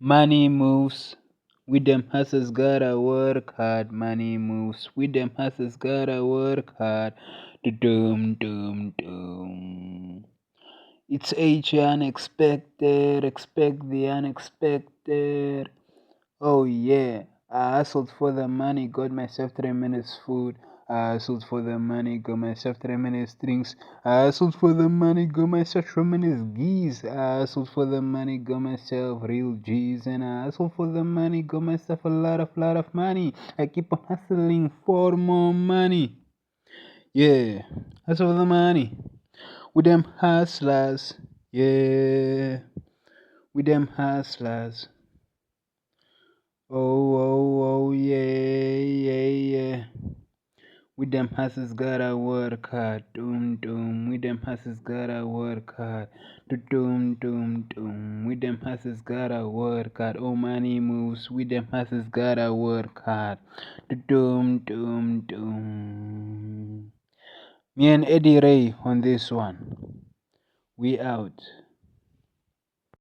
Money moves. With them hustles gotta work hard. Money moves. With them hustles gotta work hard. Doom doom doom. It's H unexpected. Expect the unexpected. Oh yeah, I hustled for the money, got myself 3 minutes food. I hustled for the money, got myself 3 minutes drinks. I hustled for the money, got myself 3 minutes geese. I hustled for the money, got myself real G's. And I hustled for the money, got myself a lot of money. I keep on hustling for more money. Yeah, hustle for the money. With them hustlers. Yeah, with them hustlers. Oh, yeah. With them hustlers gotta work hard. Doom, doom. With them hustlers gotta work hard. Doom, doom, doom. With them hustlers gotta work hard. Oh, money moves. With them hustlers gotta work hard. Doom, doom, doom. Me and Eddie Ray on this one. We out.